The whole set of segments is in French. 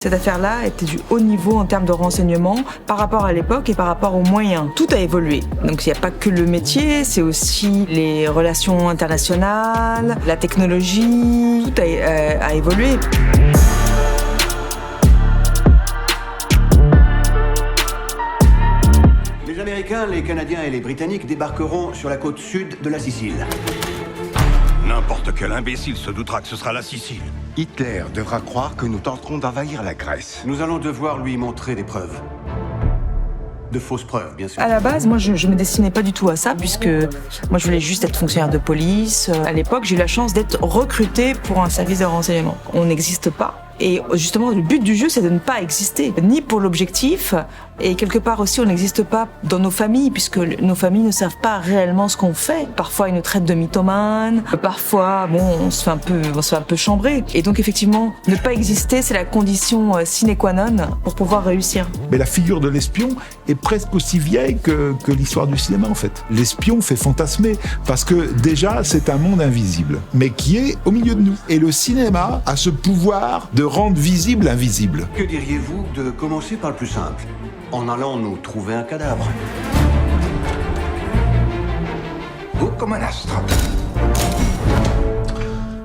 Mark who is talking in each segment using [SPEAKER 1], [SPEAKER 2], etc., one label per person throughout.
[SPEAKER 1] Cette affaire-là était du haut niveau en termes de renseignement par rapport à l'époque et par rapport aux moyens. Tout a évolué. Donc il n'y a pas que le métier, c'est aussi les relations internationales, la technologie, tout a évolué.
[SPEAKER 2] Les Américains, les Canadiens et les Britanniques débarqueront sur la côte sud de la Sicile.
[SPEAKER 3] N'importe quel imbécile se doutera que ce sera la Sicile.
[SPEAKER 4] Hitler devra croire que nous tenterons d'envahir la Grèce.
[SPEAKER 2] Nous allons devoir lui montrer des preuves. De fausses preuves, bien sûr.
[SPEAKER 1] À la base, moi, je me destinais pas du tout à ça, puisque moi, je voulais juste être fonctionnaire de police. À l'époque, j'ai eu la chance d'être recrutée pour un service de renseignement. On n'existe pas. Et justement, le but du jeu, c'est de ne pas exister, ni pour l'objectif, et quelque part aussi, on n'existe pas dans nos familles, puisque nos familles ne savent pas réellement ce qu'on fait. Parfois, ils nous traitent de mythomane, parfois, bon, on se fait un peu chambrer. Et donc, effectivement, ne pas exister, c'est la condition sine qua non pour pouvoir réussir.
[SPEAKER 5] Mais la figure de l'espion est presque aussi vieille que l'histoire du cinéma, en fait. L'espion fait fantasmer, parce que déjà, c'est un monde invisible, mais qui est au milieu de nous. Et le cinéma a ce pouvoir de rendre visible l'invisible.
[SPEAKER 2] Que diriez-vous de commencer par le plus simple, en allant nous trouver un cadavre?
[SPEAKER 4] Beau comme un astre.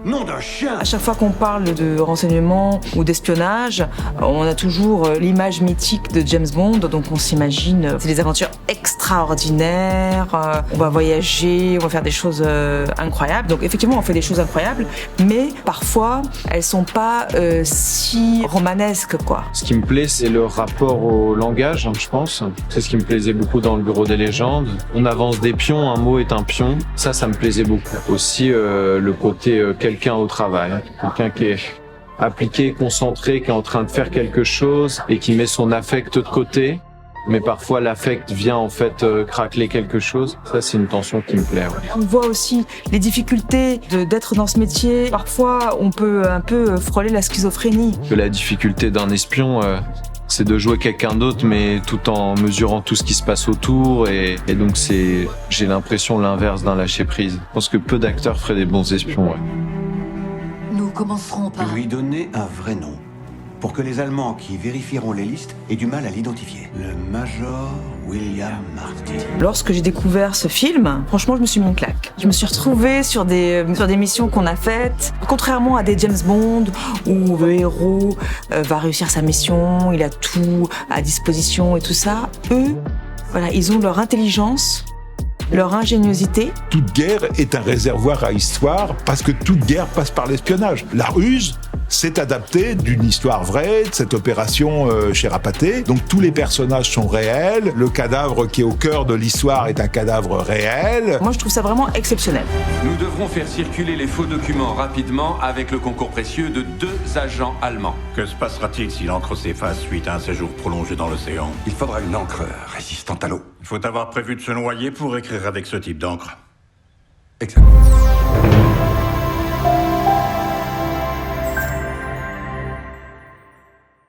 [SPEAKER 2] Nom d'un chien!
[SPEAKER 1] À chaque fois qu'on parle de renseignement ou d'espionnage, on a toujours l'image mythique de James Bond, donc on s'imagine c'est des aventures extraordinaires, on va voyager, on va faire des choses incroyables. Donc effectivement, on fait des choses incroyables, mais parfois, elles sont pas si romanesques, quoi.
[SPEAKER 6] Ce qui me plaît, c'est le rapport au langage, je pense. C'est ce qui me plaisait beaucoup dans le Bureau des légendes. On avance des pions, un mot est un pion. Ça me plaisait beaucoup. Aussi, le côté quelqu'un au travail, quelqu'un qui est appliqué, concentré, qui est en train de faire quelque chose et qui met son affect de côté. Mais parfois, l'affect vient en fait craqueler quelque chose. Ça, c'est une tension qui me plaît. Ouais.
[SPEAKER 1] On voit aussi les difficultés d'être dans ce métier. Parfois, on peut un peu frôler la schizophrénie.
[SPEAKER 6] La difficulté d'un espion, c'est de jouer quelqu'un d'autre, mais tout en mesurant tout ce qui se passe autour. Et donc, j'ai l'impression l'inverse d'un lâcher-prise. Je pense que peu d'acteurs feraient des bons espions. Ouais.
[SPEAKER 7] Nous commencerons par...
[SPEAKER 2] Lui donner un vrai nom, pour que les Allemands qui vérifieront les listes aient du mal à l'identifier. Le Major William Marty.
[SPEAKER 1] Lorsque j'ai découvert ce film, franchement, je me suis mis une claque. Je me suis retrouvée sur des missions qu'on a faites. Contrairement à des James Bond, où le héros va réussir sa mission, il a tout à disposition et tout ça, eux, voilà, ils ont leur intelligence, leur ingéniosité.
[SPEAKER 5] Toute guerre est un réservoir à histoire, parce que toute guerre passe par l'espionnage. La ruse s'est adaptée d'une histoire vraie, de cette opération chez Rapaté. Donc tous les personnages sont réels, le cadavre qui est au cœur de l'histoire est un cadavre réel.
[SPEAKER 1] Moi, je trouve ça vraiment exceptionnel.
[SPEAKER 8] Nous devrons faire circuler les faux documents rapidement avec le concours précieux de 2 agents allemands.
[SPEAKER 3] Que se passera-t-il si l'encre s'efface suite à un séjour prolongé dans l'océan?
[SPEAKER 4] Il faudra une encre résistante à l'eau.
[SPEAKER 3] Il faut avoir prévu de se noyer pour écrire avec ce type d'encre.
[SPEAKER 4] Exact.